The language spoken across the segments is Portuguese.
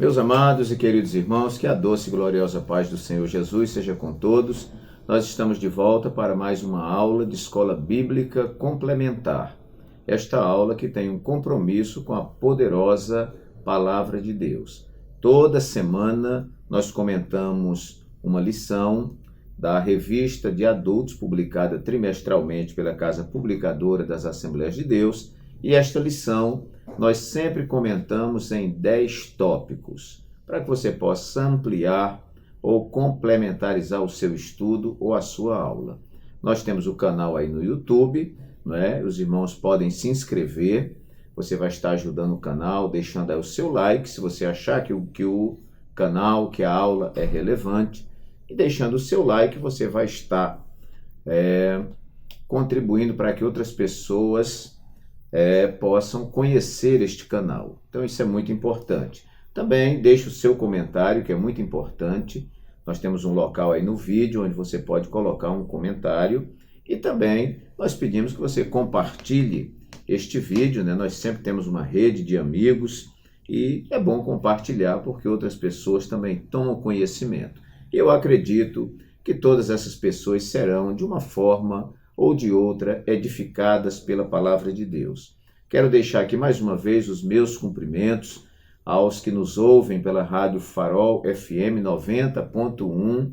Meus amados e queridos irmãos, que a doce e gloriosa paz do Senhor Jesus seja com todos. Nós estamos de volta para mais uma aula de Escola Bíblica Complementar. Esta aula que tem um compromisso com a poderosa Palavra de Deus. Toda semana nós comentamos uma lição da revista de adultos publicada trimestralmente pela Casa Publicadora das Assembleias de Deus, e esta lição nós sempre comentamos em 10 tópicos, para que você possa ampliar ou complementarizar o seu estudo ou a sua aula. Nós temos o canal aí no YouTube, né? Os irmãos podem se inscrever, você vai estar ajudando o canal, deixando aí o seu like, se você achar que o canal, que a aula é relevante, e deixando o seu like, você vai estar contribuindo para que outras pessoas possam conhecer este canal. Então isso é muito importante. Também deixe o seu comentário, que é muito importante. Nós temos um local aí no vídeo onde você pode colocar um comentário, e também nós pedimos que você compartilhe este vídeo, né? Nós sempre temos uma rede de amigos e é bom compartilhar porque outras pessoas também tomam conhecimento. Eu acredito que todas essas pessoas serão, de uma forma ou de outra, edificadas pela Palavra de Deus. Quero deixar aqui mais uma vez os meus cumprimentos aos que nos ouvem pela Rádio Farol FM 90.1,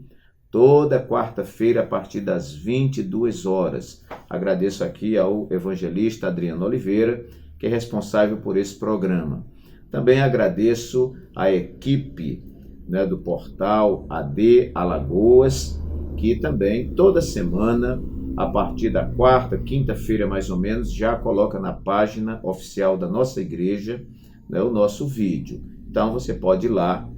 toda quarta-feira a partir das 22 horas. Agradeço aqui ao evangelista Adriano Oliveira, que é responsável por esse programa. Também agradeço à equipe, do portal AD Alagoas, que também toda semana, a partir da quarta, quinta-feira mais ou menos, já coloca na página oficial da nossa igreja, o nosso vídeo. Então você pode ir lá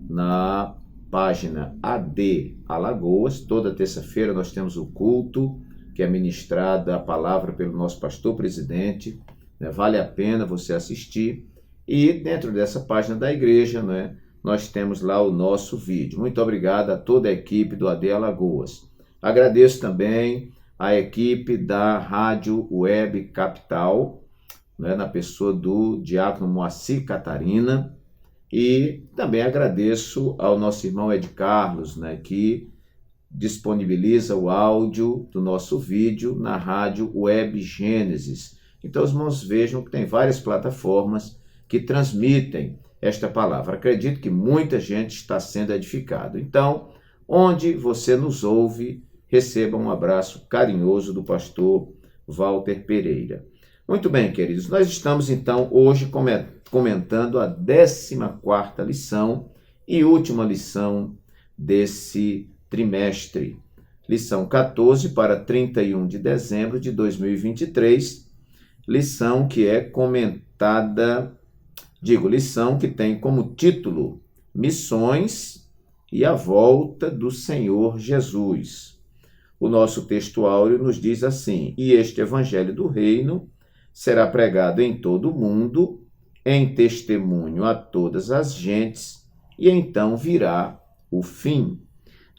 na página AD Alagoas. Toda terça-feira nós temos o culto, que é ministrada a palavra pelo nosso pastor presidente. Vale a pena você assistir. E dentro dessa página da igreja, nós temos lá o nosso vídeo. Muito obrigado a toda a equipe do AD Alagoas. Agradeço também a equipe da Rádio Web Capital, na pessoa do diácono Moacir Catarina, e também agradeço ao nosso irmão Ed Carlos, que disponibiliza o áudio do nosso vídeo na Rádio Web Gênesis. Então os irmãos vejam que tem várias plataformas que transmitem esta palavra. Acredito que muita gente está sendo edificada. Então, onde você nos ouve, receba um abraço carinhoso do pastor Walter Pereira. Muito bem, queridos, nós estamos então hoje comentando a 14ª lição e última lição desse trimestre. Lição 14 para 31 de dezembro de 2023, lição que é comentada, lição que tem como título Missões e a Volta do Senhor Jesus. O nosso texto áureo nos diz assim: e este evangelho do reino será pregado em todo o mundo, em testemunho a todas as gentes, e então virá o fim.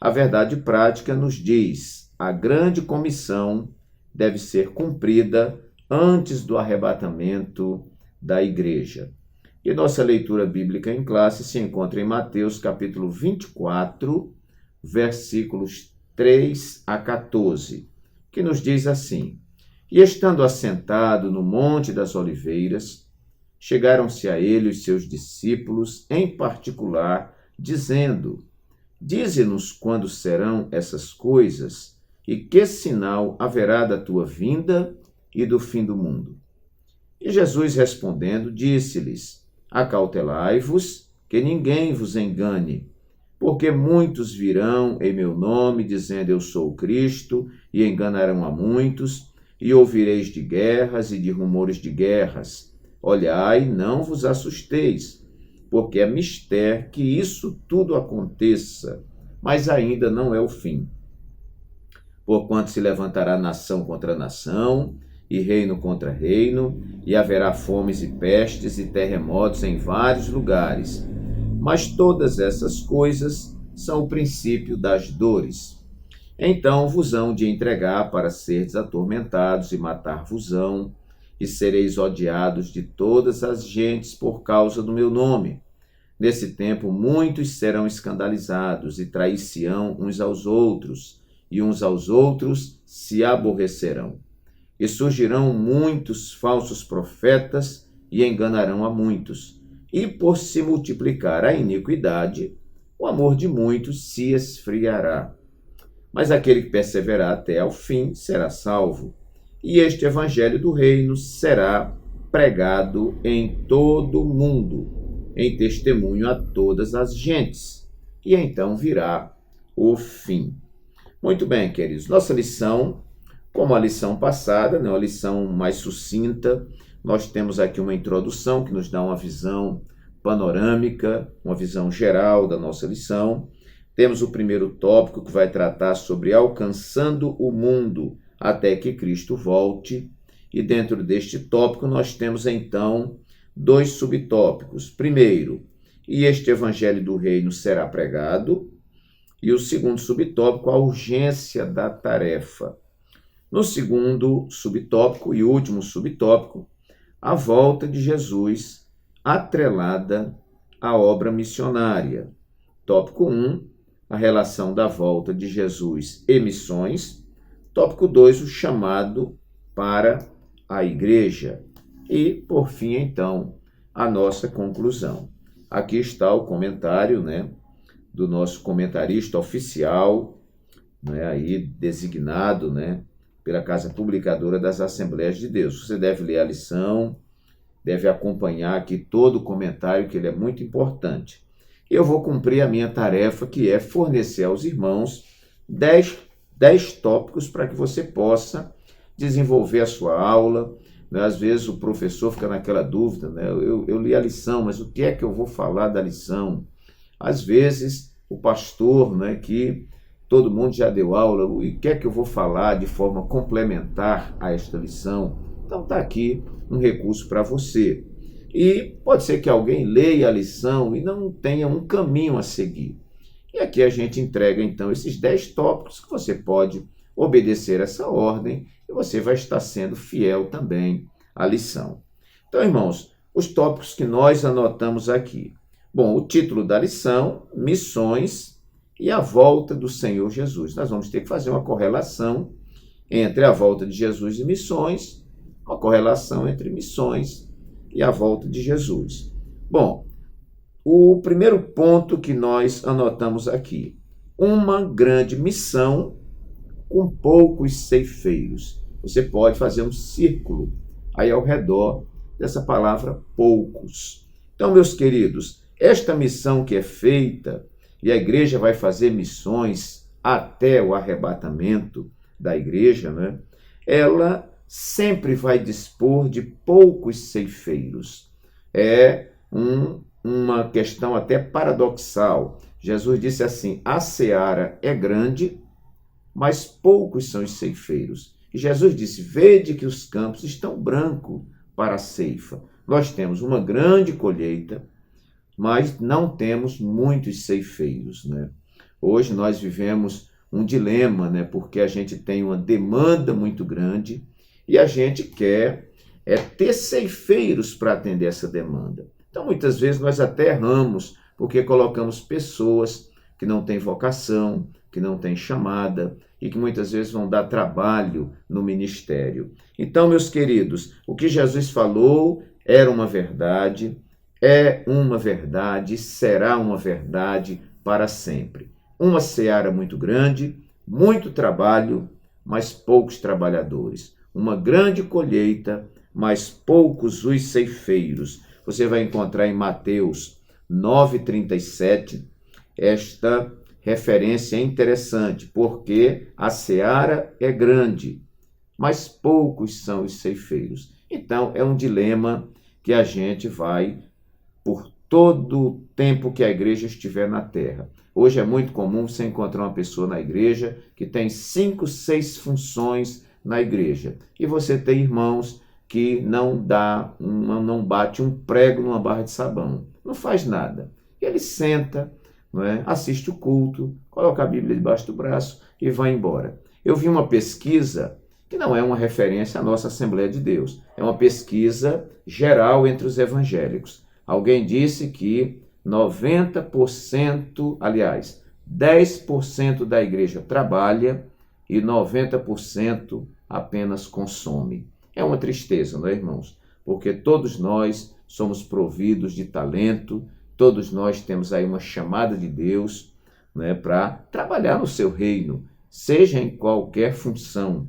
A verdade prática nos diz: a grande comissão deve ser cumprida antes do arrebatamento da igreja. E nossa leitura bíblica em classe se encontra em Mateus capítulo 24, versículos 3 a 14, que nos diz assim: e estando assentado no Monte das Oliveiras, chegaram-se a ele os seus discípulos, em particular, dizendo: dize-nos quando serão essas coisas, e que sinal haverá da tua vinda e do fim do mundo. E Jesus respondendo, disse-lhes: acautelai-vos, que ninguém vos engane, porque muitos virão em meu nome, dizendo eu sou o Cristo, e enganarão a muitos, e ouvireis de guerras e de rumores de guerras. Olhai, não vos assusteis, porque é mister que isso tudo aconteça, mas ainda não é o fim. Porquanto se levantará nação contra nação, e reino contra reino, e haverá fomes e pestes e terremotos em vários lugares. Mas todas essas coisas são o princípio das dores. Então vos hão de entregar para seres atormentados e matar-vos-ão, e sereis odiados de todas as gentes por causa do meu nome. Nesse tempo, muitos serão escandalizados e trair-se-ão uns aos outros, e uns aos outros se aborrecerão. E surgirão muitos falsos profetas e enganarão a muitos. E por se multiplicar a iniquidade, o amor de muitos se esfriará. Mas aquele que perseverar até ao fim será salvo. E este evangelho do reino será pregado em todo o mundo, em testemunho a todas as gentes. E então virá o fim. Muito bem, queridos. Nossa lição, como a lição passada, uma lição mais sucinta, nós temos aqui uma introdução que nos dá uma visão panorâmica, uma visão geral da nossa lição. Temos o primeiro tópico que vai tratar sobre alcançando o mundo até que Cristo volte. E dentro deste tópico nós temos então 2 subtópicos. Primeiro, e este evangelho do reino será pregado. E o segundo subtópico, a urgência da tarefa. No segundo subtópico e último subtópico, a volta de Jesus atrelada à obra missionária. Tópico 1, a relação da volta de Jesus e missões. Tópico 2, o chamado para a igreja. E, por fim, então, a nossa conclusão. Aqui está o comentário, do nosso comentarista oficial, aí designado, pela Casa Publicadora das Assembleias de Deus. Você deve ler a lição, deve acompanhar aqui todo o comentário, que ele é muito importante. Eu vou cumprir a minha tarefa, que é fornecer aos irmãos 10 tópicos para que você possa desenvolver a sua aula. Às vezes o professor fica naquela dúvida, eu li a lição, mas o que é que eu vou falar da lição? Às vezes o pastor, que todo mundo já deu aula, o que é que eu vou falar de forma complementar a esta lição? Então está aqui um recurso para você. E pode ser que alguém leia a lição e não tenha um caminho a seguir. E aqui a gente entrega então esses 10 tópicos que você pode obedecer essa ordem e você vai estar sendo fiel também à lição. Então, irmãos, os tópicos que nós anotamos aqui. Bom, o título da lição, missões e a volta do Senhor Jesus. Nós vamos ter que fazer uma correlação entre a volta de Jesus e missões, uma correlação entre missões e a volta de Jesus. Bom, o primeiro ponto que nós anotamos aqui, uma grande missão com poucos ceifeiros. Você pode fazer um círculo aí ao redor dessa palavra poucos. Então, meus queridos, esta missão que é feita, e a igreja vai fazer missões até o arrebatamento da igreja, ela sempre vai dispor de poucos ceifeiros. É uma questão até paradoxal. Jesus disse assim, a seara é grande, mas poucos são os ceifeiros. E Jesus disse, vede que os campos estão brancos para a ceifa. Nós temos uma grande colheita, mas não temos muitos ceifeiros. Hoje nós vivemos um dilema, porque a gente tem uma demanda muito grande e a gente quer ter ceifeiros para atender essa demanda. Então, muitas vezes nós até erramos, porque colocamos pessoas que não têm vocação, que não têm chamada e que muitas vezes vão dar trabalho no ministério. Então, meus queridos, o que Jesus falou era uma verdade, é uma verdade, será uma verdade para sempre. Uma seara muito grande, muito trabalho, mas poucos trabalhadores. Uma grande colheita, mas poucos os ceifeiros. Você vai encontrar em Mateus 9,37 esta referência é interessante, porque a seara é grande, mas poucos são os ceifeiros. Então, é um dilema que a gente vai por todo o tempo que a igreja estiver na terra. Hoje é muito comum você encontrar uma pessoa na igreja que tem 5, 6 funções na igreja. E você tem irmãos que não bate um prego numa barra de sabão. Não faz nada. Ele senta, assiste o culto, coloca a Bíblia debaixo do braço e vai embora. Eu vi uma pesquisa que não é uma referência à nossa Assembleia de Deus. É uma pesquisa geral entre os evangélicos. Alguém disse que 90%, aliás, 10% da igreja trabalha e 90% apenas consome. É uma tristeza, não é, irmãos? Porque todos nós somos providos de talento, todos nós temos aí uma chamada de Deus, né, para trabalhar no seu reino, seja em qualquer função,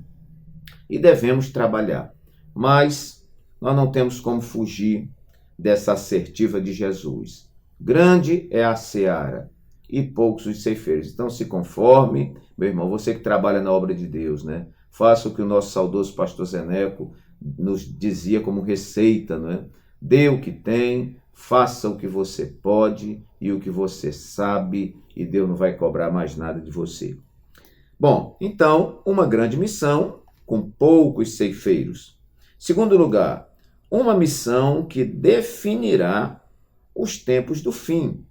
e devemos trabalhar. Mas nós não temos como fugir dessa assertiva de Jesus. Grande é a seara e poucos os ceifeiros. Então se conforme, meu irmão, você que trabalha na obra de Deus, né? Faça o que o nosso saudoso pastor Zeneco nos dizia como receita, né? Dê o que tem, faça o que você pode e o que você sabe, e Deus não vai cobrar mais nada de você. Bom, então, uma grande missão com poucos ceifeiros. Segundo lugar, uma missão que definirá os tempos do fim.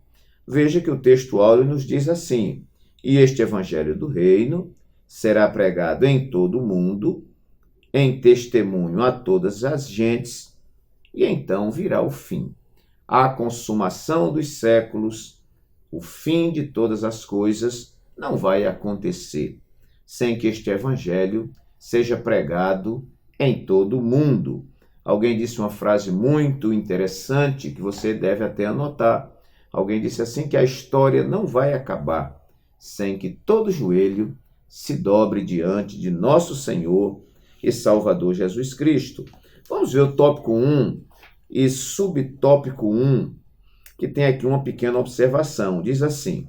Veja que o texto áureo nos diz assim: e este evangelho do reino será pregado em todo o mundo, em testemunho a todas as gentes, e então virá o fim. A consumação dos séculos, o fim de todas as coisas, não vai acontecer sem que este evangelho seja pregado em todo o mundo. Alguém disse uma frase muito interessante que você deve até anotar. Alguém disse assim que a história não vai acabar sem que todo joelho se dobre diante de nosso Senhor e Salvador Jesus Cristo. Vamos ver o tópico 1 e subtópico 1, que tem aqui uma pequena observação. Diz assim: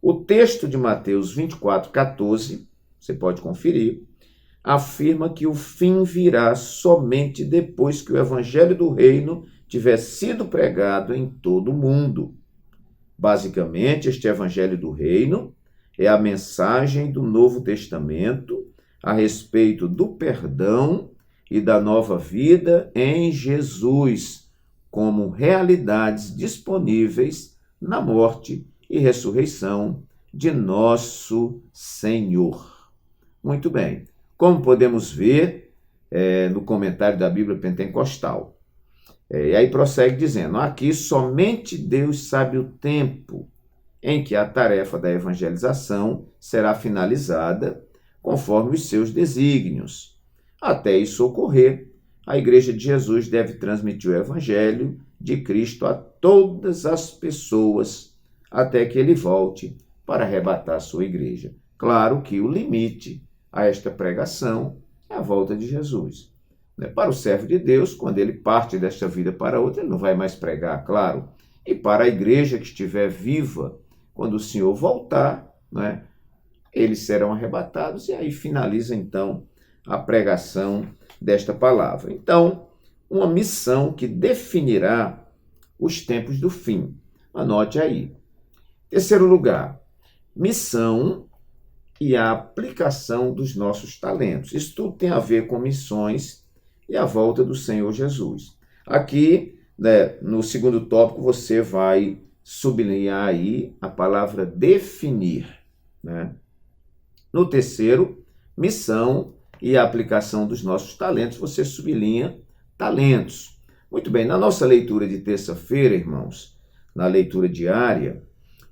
o texto de Mateus 24:14, você pode conferir, afirma que o fim virá somente depois que o evangelho do reino tiver sido pregado em todo o mundo. Basicamente, este evangelho do reino é a mensagem do Novo Testamento a respeito do perdão e da nova vida em Jesus, como realidades disponíveis na morte e ressurreição de nosso Senhor. Muito bem. Como podemos ver no comentário da Bíblia Pentecostal. E aí prossegue dizendo: aqui somente Deus sabe o tempo em que a tarefa da evangelização será finalizada conforme os seus desígnios. Até isso ocorrer, a Igreja de Jesus deve transmitir o Evangelho de Cristo a todas as pessoas, até que ele volte para arrebatar a sua igreja. Claro que o limite a esta pregação é a volta de Jesus. Para o servo de Deus, quando ele parte desta vida para outra, ele não vai mais pregar, claro. E para a igreja que estiver viva, quando o Senhor voltar, eles serão arrebatados, e aí finaliza então a pregação desta palavra. Então, uma missão que definirá os tempos do fim. Anote aí. Terceiro lugar, missão e a aplicação dos nossos talentos. Isso tudo tem a ver com missões e a volta do Senhor Jesus. Aqui, no segundo tópico, você vai sublinhar aí a palavra definir. No terceiro, missão e a aplicação dos nossos talentos, você sublinha talentos. Muito bem, na nossa leitura de terça-feira, irmãos, na leitura diária,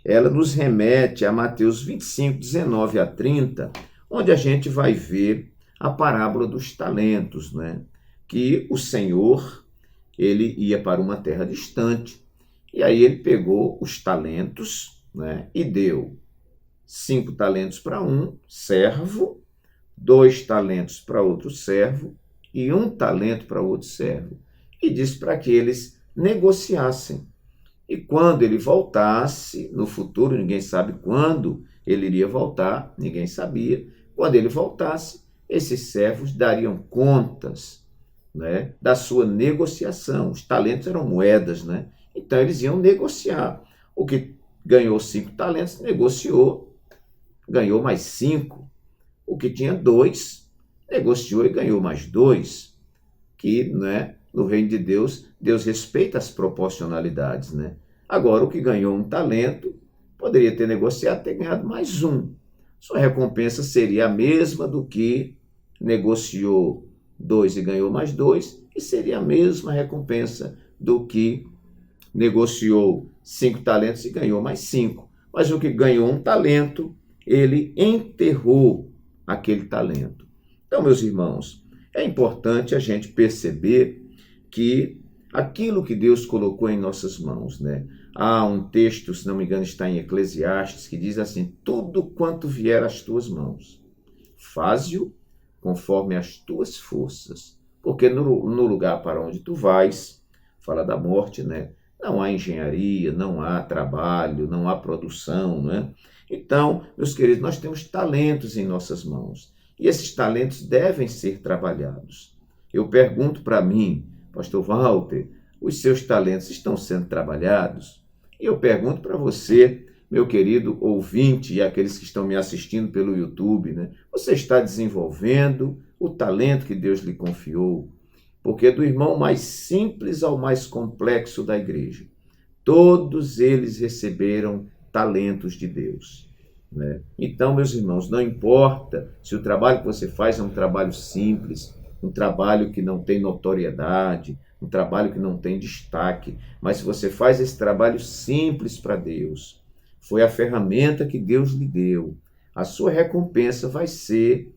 ela nos remete a Mateus 25, 19 a 30, onde a gente vai ver a parábola dos talentos, que o Senhor, ele ia para uma terra distante, e aí ele pegou os talentos, e deu 5 talentos para um servo, 2 talentos para outro servo e 1 talento para outro servo. E disse para que eles negociassem. E quando ele voltasse, no futuro, ninguém sabe quando ele iria voltar, ninguém sabia. Quando ele voltasse, esses servos dariam contas da sua negociação. Os talentos eram moedas, então eles iam negociar. O que ganhou 5 talentos, negociou, ganhou mais 5. O que tinha 2, negociou e ganhou mais 2. Que, no reino de Deus, Deus respeita as proporcionalidades, Agora, o que ganhou 1 talento, poderia ter negociado e ter ganhado mais 1. Sua recompensa seria a mesma do que negociou 2 e ganhou mais 2, e seria a mesma recompensa do que negociou 5 talentos e ganhou mais 5. Mas o que ganhou um talento, ele enterrou aquele talento. Então, meus irmãos, é importante a gente perceber que aquilo que Deus colocou em nossas mãos, né? Há um texto, se não me engano, está em Eclesiastes, que diz assim: tudo quanto vier às tuas mãos, faze-o conforme as tuas forças. Porque no lugar para onde tu vais, fala da morte, né? Não há engenharia, não há trabalho, não há produção, né? Então, meus queridos, nós temos talentos em nossas mãos. E esses talentos devem ser trabalhados. Eu pergunto para mim, pastor Walter, os seus talentos estão sendo trabalhados? E eu pergunto para você, meu querido ouvinte e aqueles que estão me assistindo pelo YouTube, né? Você está desenvolvendo o talento que Deus lhe confiou? Porque do irmão mais simples ao mais complexo da igreja, todos eles receberam talentos de Deus, né? Então, meus irmãos, não importa se o trabalho que você faz é um trabalho simples, um trabalho que não tem notoriedade, um trabalho que não tem destaque, mas se você faz esse trabalho simples para Deus, foi a ferramenta que Deus lhe deu, a sua recompensa vai ser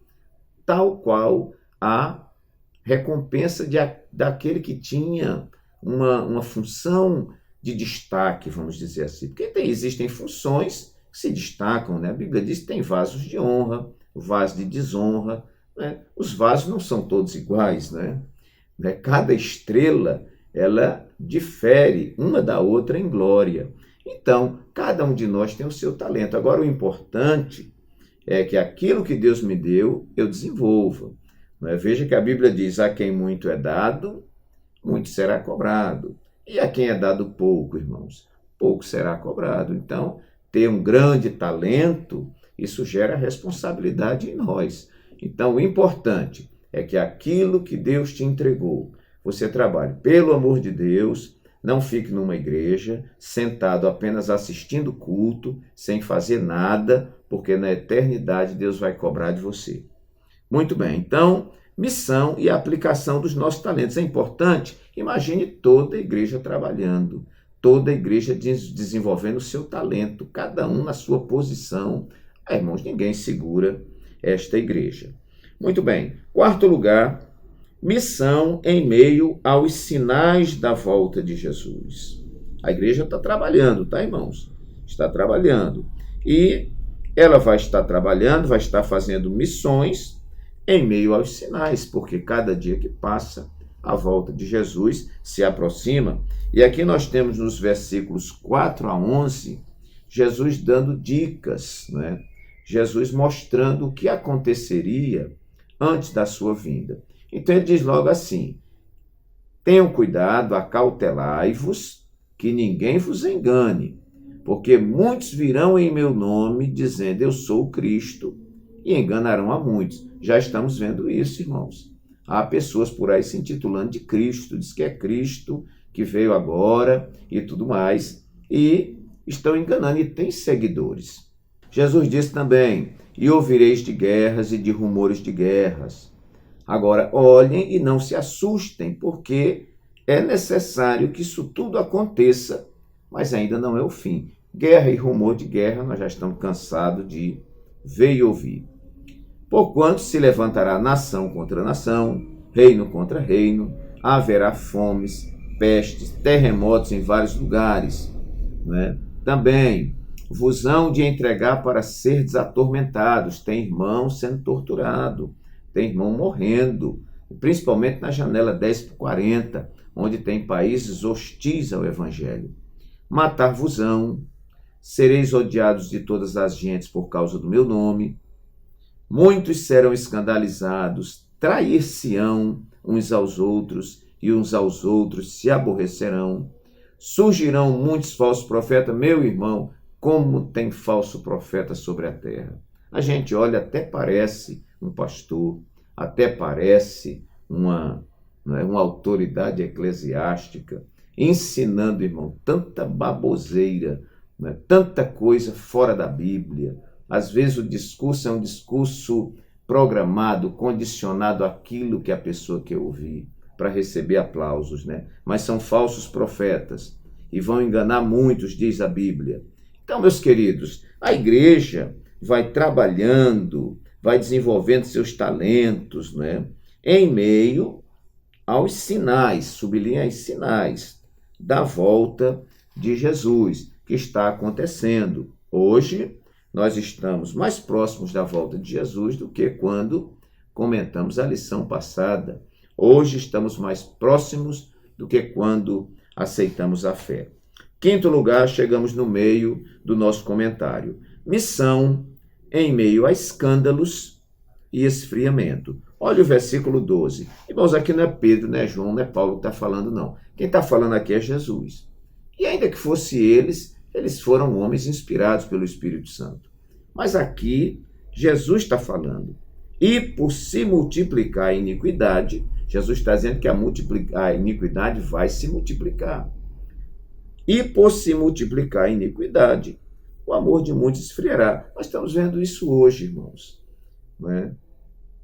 tal qual a recompensa daquele que tinha uma função de destaque, vamos dizer assim. Porque existem funções que se destacam, né? A Bíblia diz que tem vasos de honra, vasos de desonra, né? Os vasos não são todos iguais, né? Cada estrela, ela difere uma da outra em glória. Então, cada um de nós tem o seu talento. Agora, o importante é que aquilo que Deus me deu, eu desenvolva. Veja que a Bíblia diz: a quem muito é dado, muito será cobrado. E a quem é dado pouco, irmãos, pouco será cobrado. Então, ter um grande talento, isso gera responsabilidade em nós. Então, o importante é que aquilo que Deus te entregou, você trabalhe pelo amor de Deus, não fique numa igreja, sentado apenas assistindo culto, sem fazer nada, porque na eternidade Deus vai cobrar de você. Muito bem, então, missão e aplicação dos nossos talentos é importante. Imagine toda a igreja trabalhando, toda a igreja desenvolvendo o seu talento, cada um na sua posição. Irmãos, ninguém segura esta igreja. Muito bem, quarto lugar, missão em meio aos sinais da volta de Jesus. A igreja está trabalhando, tá, irmãos? Está trabalhando. E ela vai estar trabalhando, vai estar fazendo missões em meio aos sinais, porque cada dia que passa, a volta de Jesus se aproxima. E aqui nós temos nos versículos 4 a 11, Jesus dando dicas, né? Jesus mostrando o que aconteceria antes da sua vinda. Então ele diz logo assim: tenham cuidado, acautelai-vos, que ninguém vos engane, porque muitos virão em meu nome, dizendo: eu sou o Cristo, e enganarão a muitos. Já estamos vendo isso, irmãos. Há pessoas por aí se intitulando de Cristo, diz que é Cristo, que veio agora e tudo mais, e estão enganando, e tem seguidores. Jesus disse também: e ouvireis de guerras e de rumores de guerras. Agora, olhem e não se assustem, porque é necessário que isso tudo aconteça, mas ainda não é o fim. Guerra e rumor de guerra, nós já estamos cansados de ver e ouvir. Porquanto se levantará nação contra nação, reino contra reino, haverá fomes, pestes, terremotos em vários lugares, né? Também vos hão de entregar para serdes atormentados. Tem irmão sendo torturado, tem irmão morrendo, principalmente na janela 10/40, onde tem países hostis ao Evangelho. Matar-vos-ão, sereis odiados de todas as gentes por causa do meu nome. Muitos serão escandalizados, trair-se-ão uns aos outros, e uns aos outros se aborrecerão. Surgirão muitos falsos profetas. Meu irmão, como tem falso profeta sobre a terra. A gente olha, até parece um pastor, até parece uma autoridade eclesiástica, ensinando, irmão, tanta baboseira, tanta coisa fora da Bíblia. Às vezes o discurso é um discurso programado, condicionado àquilo que a pessoa quer ouvir, para receber aplausos, né? Mas são falsos profetas. e vão enganar muitos, diz a Bíblia. Então, meus queridos, a igreja vai trabalhando, vai desenvolvendo seus talentos, né, em meio aos sinais, sublinha os sinais da volta de Jesus, que está acontecendo. Hoje, nós estamos mais próximos da volta de Jesus do que quando comentamos a lição passada. Hoje estamos mais próximos do que quando aceitamos a fé. Quinto lugar, chegamos no meio do nosso comentário. Missão em meio a escândalos e esfriamento. Olha o versículo 12. Irmãos, aqui não é Pedro, não é João, não é Paulo que está falando, não. Quem está falando aqui é Jesus. E ainda que fosse eles foram homens inspirados pelo Espírito Santo. Mas aqui, Jesus está falando. E por se multiplicar a iniquidade, Jesus está dizendo que a iniquidade vai se multiplicar. E por se multiplicar a iniquidade, o amor de muitos esfriará. Nós estamos vendo isso hoje, irmãos. Não é?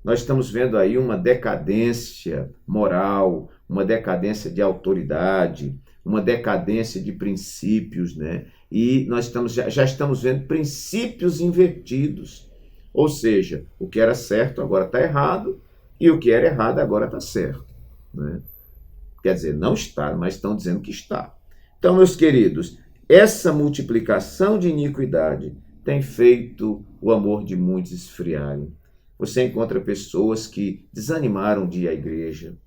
Nós estamos vendo aí uma decadência moral, uma decadência de autoridade, uma decadência de princípios, né? E nós já estamos vendo princípios invertidos. Ou seja, o que era certo agora está errado e o que era errado agora está certo, né? Quer dizer, não está, mas estão dizendo que está. Então, meus queridos, essa multiplicação de iniquidade tem feito o amor de muitos esfriarem. Você encontra pessoas que desanimaram de ir à igreja.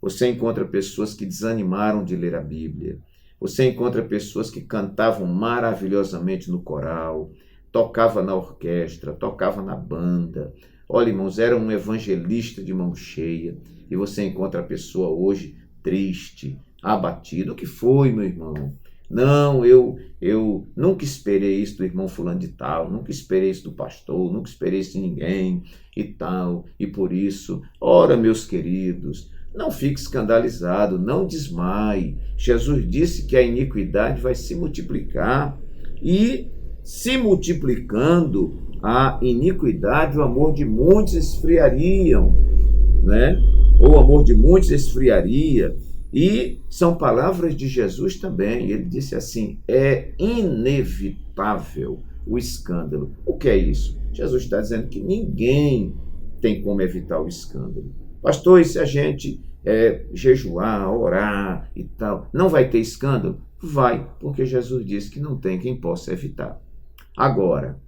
Você encontra pessoas que desanimaram de ler a Bíblia. Você encontra pessoas que cantavam maravilhosamente no coral, tocava na orquestra, tocava na banda. Olha, irmãos, era um evangelista de mão cheia. E você encontra a pessoa hoje triste, abatido. O que foi, meu irmão? Não, eu nunca esperei isso do irmão fulano de tal, nunca esperei isso do pastor, nunca esperei isso de ninguém e tal. E por isso, ora, meus queridos, não fique escandalizado, não desmaie. Jesus disse que a iniquidade vai se multiplicar e, se multiplicando a iniquidade, o amor de muitos esfriariam, né? Ou o amor de muitos esfriaria. E são palavras de Jesus também. Ele disse assim: é inevitável o escândalo. O que é isso? Jesus está dizendo que ninguém tem como evitar o escândalo. Pastor, e se a gente jejuar, orar e tal, não vai ter escândalo? Vai, porque Jesus disse que não tem quem possa evitar. Agora,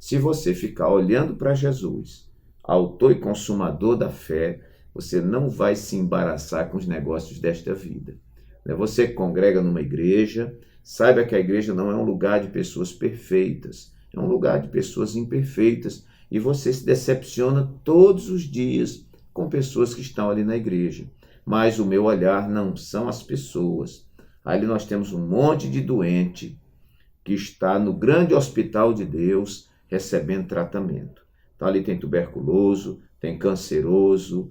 se você ficar olhando para Jesus, autor e consumador da fé, você não vai se embaraçar com os negócios desta vida. Você congrega numa igreja, saiba que a igreja não é um lugar de pessoas perfeitas, é um lugar de pessoas imperfeitas, e você se decepciona todos os dias com pessoas que estão ali na igreja. Mas o meu olhar não são as pessoas. Ali nós temos um monte de doente que está no grande hospital de Deus recebendo tratamento. Então ali tem tuberculoso, tem canceroso,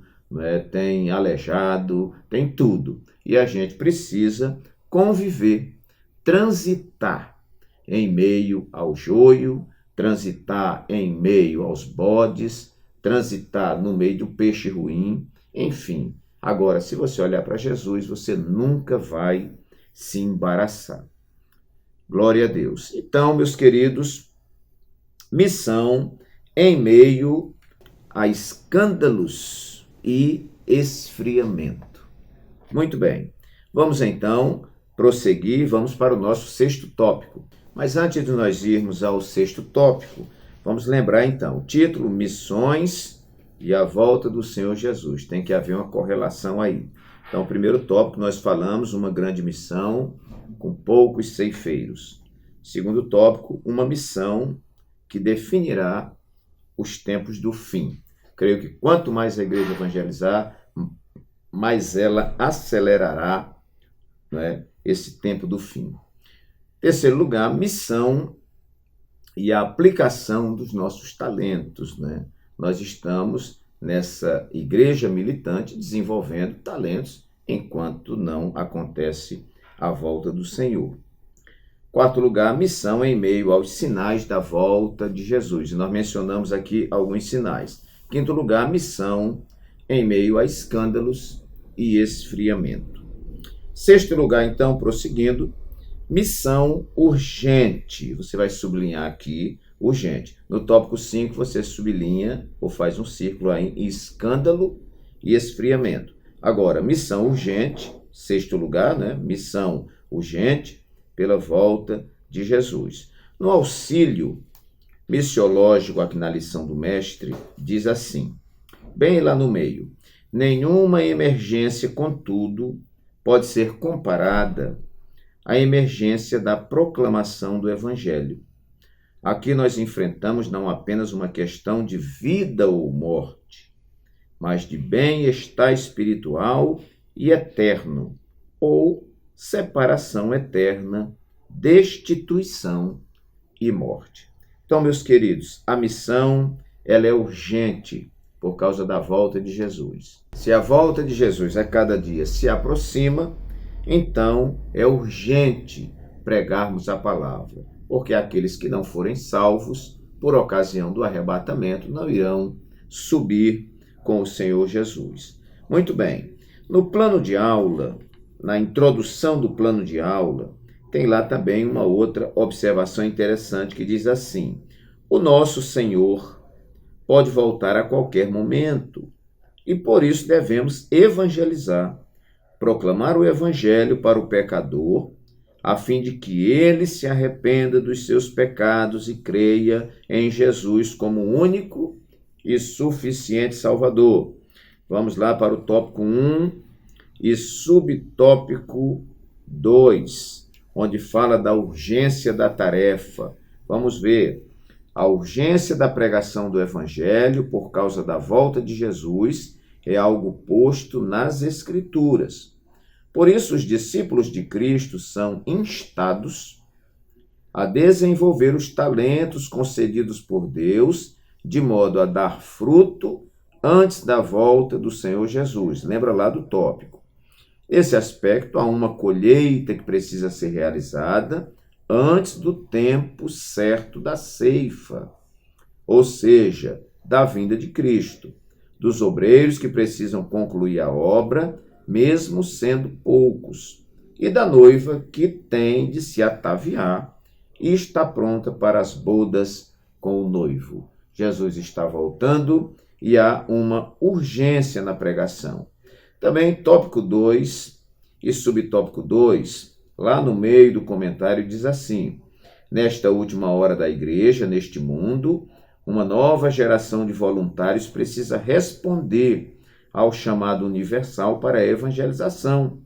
tem aleijado, tem tudo. E a gente precisa conviver, transitar em meio ao joio, transitar em meio aos bodes, transitar no meio do peixe ruim, enfim. Agora, se você olhar para Jesus, você nunca vai se embaraçar. Glória a Deus. Então, meus queridos, missão em meio a escândalos e esfriamento. Muito bem. Vamos então prosseguir, vamos para o nosso sexto tópico. Mas antes de nós irmos ao sexto tópico, vamos lembrar então, o título, Missões e a volta do Senhor Jesus. Tem que haver uma correlação aí. Então, o primeiro tópico, nós falamos uma grande missão com poucos ceifeiros. Segundo tópico, uma missão que definirá os tempos do fim. Creio que quanto mais a igreja evangelizar, mais ela acelerará, esse tempo do fim. Terceiro lugar, missão e a aplicação dos nossos talentos. Nós estamos nessa igreja militante desenvolvendo talentos enquanto não acontece a volta do Senhor. Quarto lugar, missão em meio aos sinais da volta de Jesus. E nós mencionamos aqui alguns sinais. Quinto lugar, missão em meio a escândalos e esfriamento. Sexto lugar, então, prosseguindo, Missão urgente. Você vai sublinhar aqui urgente. No tópico 5, você sublinha ou faz um círculo aí em escândalo e esfriamento. Agora, missão urgente, sexto lugar, né? Missão urgente pela volta de Jesus. No auxílio missiológico, aqui na lição do mestre, diz assim, bem lá no meio, nenhuma emergência, contudo, pode ser comparada à emergência da proclamação do Evangelho. Aqui nós enfrentamos não apenas uma questão de vida ou morte, mas de bem-estar espiritual e eterno, ou separação eterna, destituição e morte. Então, meus queridos, a missão ela é urgente por causa da volta de Jesus. Se a volta de Jesus a cada dia se aproxima, então é urgente pregarmos a palavra, porque aqueles que não forem salvos por ocasião do arrebatamento não irão subir com o Senhor Jesus. Muito bem, no plano de aula, na introdução do plano de aula, tem lá também uma outra observação interessante que diz assim, o nosso Senhor pode voltar a qualquer momento e por isso devemos evangelizar, proclamar o evangelho para o pecador, a fim de que ele se arrependa dos seus pecados e creia em Jesus como único e suficiente Salvador. Vamos lá para o tópico 1 e subtópico 2, onde fala da urgência da tarefa. Vamos ver. A urgência da pregação do Evangelho por causa da volta de Jesus é algo posto nas Escrituras. Por isso, os discípulos de Cristo são instados a desenvolver os talentos concedidos por Deus, de modo a dar fruto antes da volta do Senhor Jesus. Lembra lá do tópico. Nesse aspecto, há uma colheita que precisa ser realizada antes do tempo certo da ceifa, ou seja, da vinda de Cristo, dos obreiros que precisam concluir a obra, mesmo sendo poucos, e da noiva que tem de se ataviar e está pronta para as bodas com o noivo. Jesus está voltando e há uma urgência na pregação. Também tópico 2 e subtópico 2, lá no meio do comentário diz assim, nesta última hora da igreja, neste mundo, uma nova geração de voluntários precisa responder ao chamado universal para a evangelização,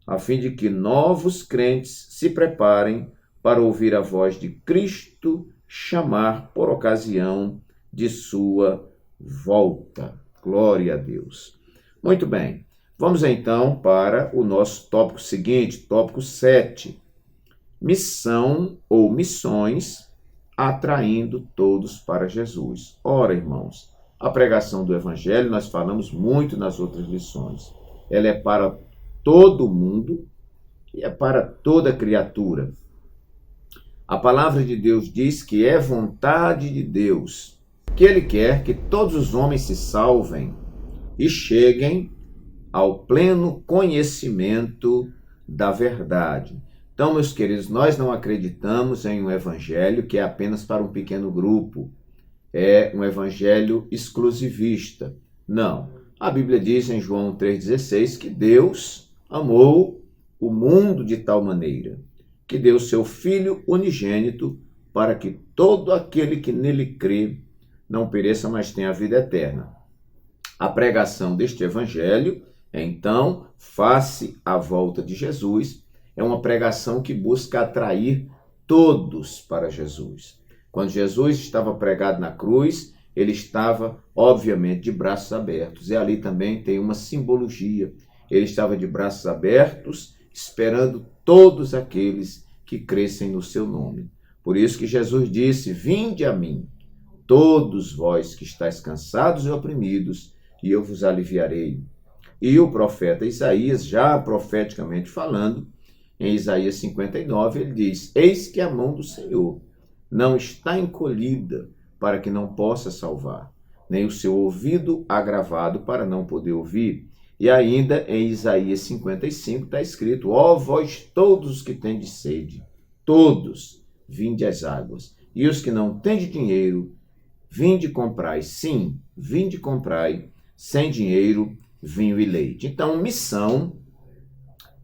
a fim de que novos crentes se preparem para ouvir a voz de Cristo chamar por ocasião de sua volta. Glória a Deus. Muito bem, vamos então para o nosso tópico seguinte, tópico 7. Missão ou missões atraindo todos para Jesus. Ora, irmãos, a pregação do Evangelho, nós falamos muito nas outras lições. Ela é para todo mundo e é para toda criatura. A palavra de Deus diz que é vontade de Deus, que Ele quer que todos os homens se salvem e cheguem ao pleno conhecimento da verdade. Então, meus queridos, nós não acreditamos em um evangelho que é apenas para um pequeno grupo. É um evangelho exclusivista. Não. A Bíblia diz em João 3,16 que Deus amou o mundo de tal maneira que deu seu Filho unigênito para que todo aquele que nele crê não pereça, mas tenha a vida eterna. A pregação deste evangelho, então, face à volta de Jesus, é uma pregação que busca atrair todos para Jesus. Quando Jesus estava pregado na cruz, ele estava, obviamente, de braços abertos. E ali também tem uma simbologia. Ele estava de braços abertos, esperando todos aqueles que crescem no seu nome. Por isso que Jesus disse, vinde a mim, todos vós que estáis cansados e oprimidos, e eu vos aliviarei. E o profeta Isaías, já profeticamente falando, em Isaías 59, ele diz, eis que a mão do Senhor não está encolhida para que não possa salvar, nem o seu ouvido agravado para não poder ouvir. E ainda em Isaías 55 está escrito: ó vós todos os que tendes sede, todos, vinde às águas. E os que não tendes dinheiro, vinde comprai. Sim, vinde comprai, sem dinheiro, vinho e leite. Então, missão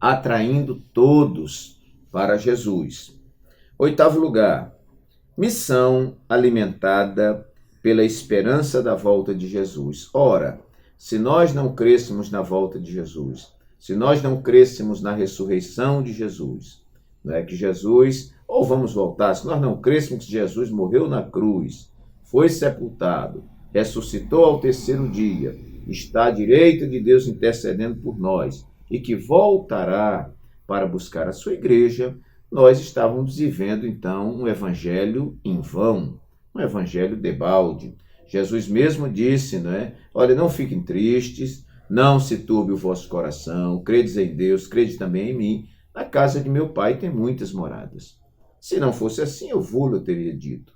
atraindo todos para Jesus. 8º lugar, missão alimentada pela esperança da volta de Jesus. Ora, se nós não crêssemos na volta de Jesus, se nós não crêssemos na ressurreição de Jesus, não é que Jesus, ou vamos voltar, se nós não crêssemos que Jesus morreu na cruz, foi sepultado, ressuscitou ao 3º dia, está à direita de Deus intercedendo por nós, e que voltará para buscar a sua igreja, nós estávamos vivendo, então, um evangelho em vão, um evangelho debalde. Jesus mesmo disse, olha, não fiquem tristes, não se turbe o vosso coração, credes em Deus, crede também em mim. Na casa de meu pai tem muitas moradas. Se não fosse assim, eu vou-lhe teria dito.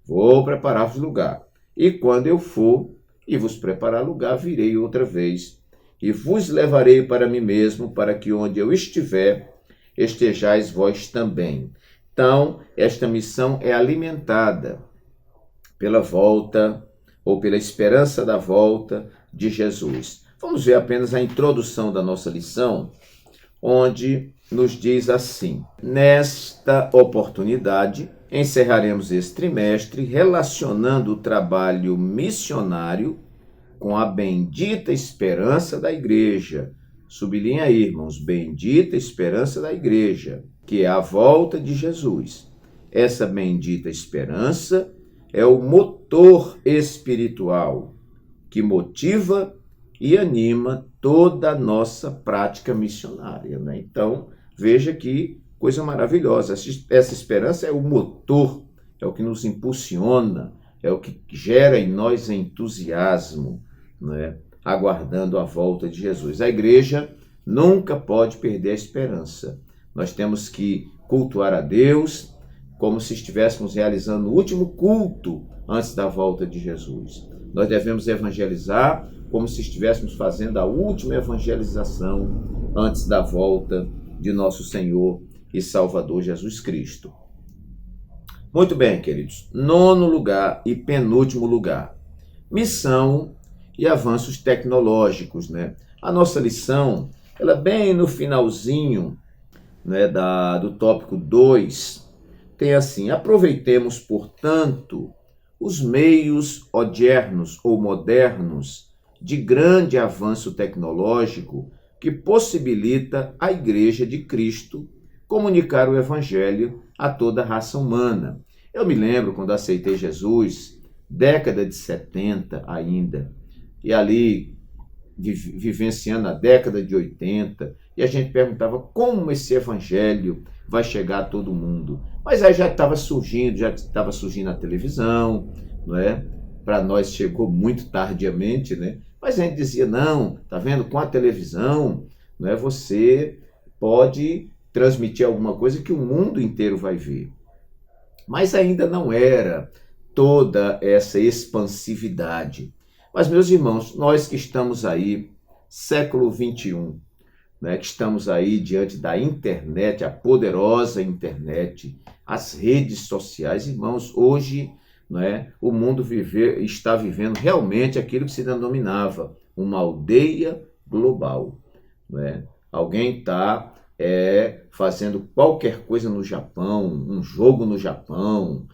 Vou preparar-vos lugar. E quando eu for e vos preparar lugar, virei outra vez e vos levarei para mim mesmo, para que onde eu estiver, estejais vós também. Então, esta missão é alimentada pela volta ou pela esperança da volta de Jesus. Vamos ver apenas a introdução da nossa lição, onde nos diz assim: nesta oportunidade, encerraremos esse trimestre relacionando o trabalho missionário com a bendita esperança da igreja. Sublinha aí, irmãos, bendita esperança da igreja, que é a volta de Jesus. Essa bendita esperança é o motor espiritual que motiva e anima toda a nossa prática missionária. Então, veja que coisa maravilhosa. Essa esperança é o motor, é o que nos impulsiona, é o que gera em nós entusiasmo, aguardando a volta de Jesus. A igreja nunca pode perder a esperança. Nós temos que cultuar a Deus como se estivéssemos realizando o último culto antes da volta de Jesus. Nós devemos evangelizar como se estivéssemos fazendo a última evangelização antes da volta de nosso Senhor e Salvador Jesus Cristo. Muito bem, queridos. 9º lugar e penúltimo lugar. Missão e avanços tecnológicos. A nossa lição, ela bem no finalzinho do tópico 2, tem assim: aproveitemos, portanto, os meios odiernos ou modernos de grande avanço tecnológico que possibilita à Igreja de Cristo comunicar o Evangelho a toda a raça humana. Eu me lembro quando aceitei Jesus, década de 70 ainda, e ali vivenciando a década de 80, e a gente perguntava como esse Evangelho vai chegar a todo mundo. Mas aí já estava surgindo na televisão, Para nós chegou muito tardiamente, Mas a gente dizia, não, tá vendo, com a televisão, você pode transmitir alguma coisa que o mundo inteiro vai ver. Mas ainda não era toda essa expansividade. Mas, meus irmãos, nós que estamos aí, século XXI, que estamos aí diante da internet, a poderosa internet, as redes sociais, irmãos, hoje o mundo está vivendo realmente aquilo que se denominava uma aldeia global. Alguém está fazendo qualquer coisa no Japão, um jogo no Japão,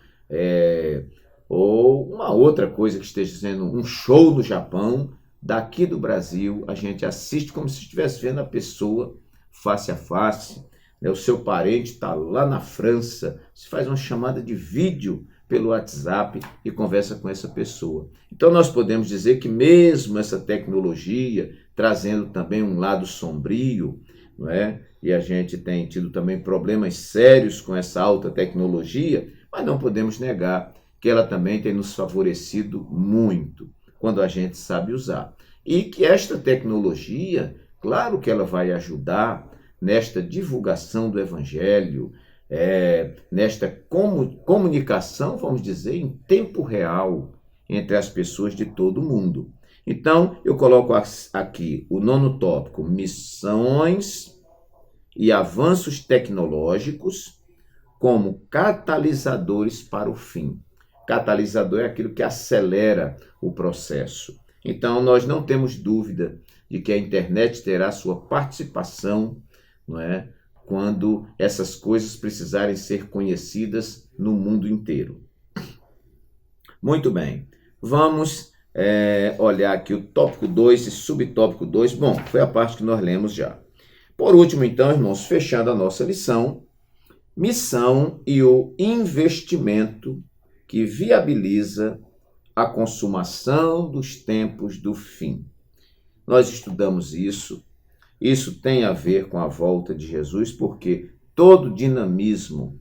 ou uma outra coisa que esteja sendo um show no Japão. Daqui do Brasil, a gente assiste como se estivesse vendo a pessoa face a face. O seu parente está lá na França, se faz uma chamada de vídeo pelo WhatsApp e conversa com essa pessoa. Então nós podemos dizer que mesmo essa tecnologia trazendo também um lado sombrio, e a gente tem tido também problemas sérios com essa alta tecnologia, mas não podemos negar que ela também tem nos favorecido muito quando a gente sabe usar. E que esta tecnologia, claro que ela vai ajudar nesta divulgação do Evangelho, nesta comunicação, vamos dizer, em tempo real entre as pessoas de todo o mundo. Então, eu coloco aqui o 9º tópico, missões e avanços tecnológicos como catalisadores para o fim. Catalisador é aquilo que acelera o processo. Então, nós não temos dúvida de que a internet terá sua participação, não é, quando essas coisas precisarem ser conhecidas no mundo inteiro. Muito bem, vamos olhar aqui o tópico 2 e subtópico 2. Bom, foi a parte que nós lemos já. Por último, então, irmãos, fechando a nossa lição, missão e o investimento que viabiliza a consumação dos tempos do fim. Nós estudamos isso. Isso tem a ver com a volta de Jesus, porque todo dinamismo,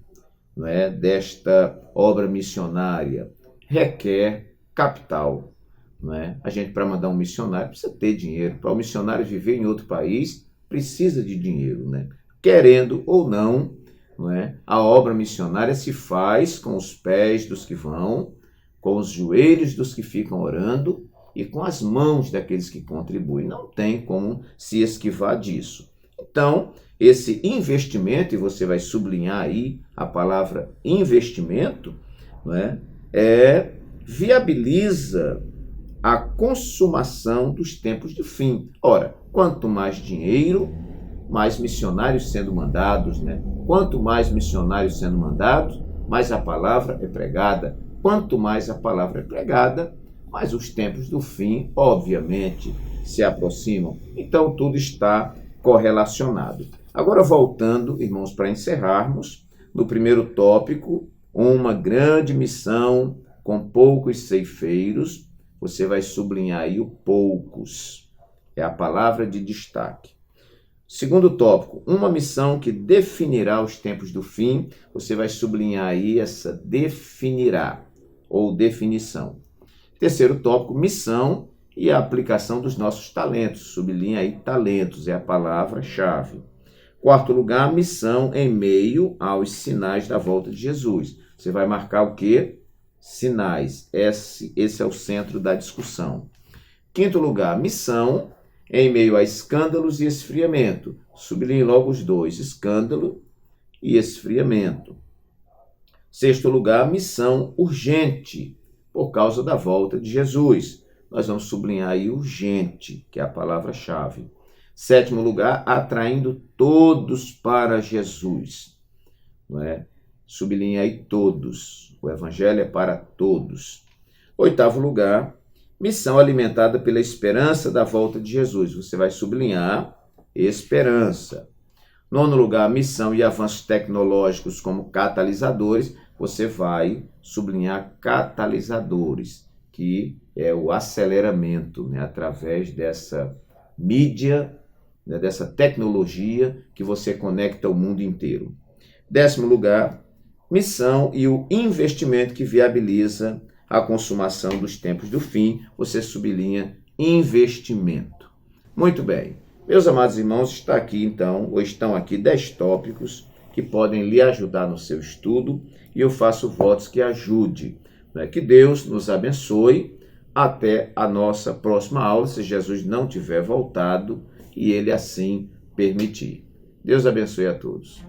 não é, desta obra missionária requer capital. Não é? A gente, para mandar um missionário, precisa ter dinheiro. Para o missionário viver em outro país, precisa de dinheiro. Né? Querendo ou não, a obra missionária se faz com os pés dos que vão, com os joelhos dos que ficam orando e com as mãos daqueles que contribuem. Não tem como se esquivar disso. Então, esse investimento, e você vai sublinhar aí a palavra investimento, viabiliza a consumação dos tempos do fim. Ora, quanto mais dinheiro, mais missionários sendo mandados, Quanto mais missionários sendo mandados, mais a palavra é pregada. Quanto mais a palavra é pregada, mais os tempos do fim, obviamente, se aproximam. Então, tudo está correlacionado. Agora, voltando, irmãos, para encerrarmos, no primeiro tópico, uma grande missão com poucos ceifeiros. Você vai sublinhar aí o poucos. É a palavra de destaque. Segundo tópico, uma missão que definirá os tempos do fim. Você vai sublinhar aí essa definirá ou definição. Terceiro tópico, missão e a aplicação dos nossos talentos. Sublinha aí talentos, é a palavra-chave. Quarto lugar, missão em meio aos sinais da volta de Jesus. Você vai marcar o quê? Sinais. Esse é o centro da discussão. Quinto lugar, missão em meio a escândalos e esfriamento. Sublinhe logo os dois, escândalo e esfriamento. Sexto lugar, missão urgente, por causa da volta de Jesus. Nós vamos sublinhar aí urgente, que é a palavra-chave. Sétimo lugar, atraindo todos para Jesus. Sublinha aí todos. O evangelho é para todos. Oitavo lugar, missão alimentada pela esperança da volta de Jesus. Você vai sublinhar esperança. Nono lugar, missão e avanços tecnológicos como catalisadores. Você vai sublinhar catalisadores, que é o aceleramento, através dessa mídia, dessa tecnologia que você conecta ao mundo inteiro. Décimo lugar, missão e o investimento que viabiliza a consumação dos tempos do fim. Você sublinha investimento. Muito bem. Meus amados irmãos, estão aqui 10 tópicos que podem lhe ajudar no seu estudo, e eu faço votos que ajude. Que Deus nos abençoe até a nossa próxima aula, se Jesus não tiver voltado e Ele assim permitir. Deus abençoe a todos.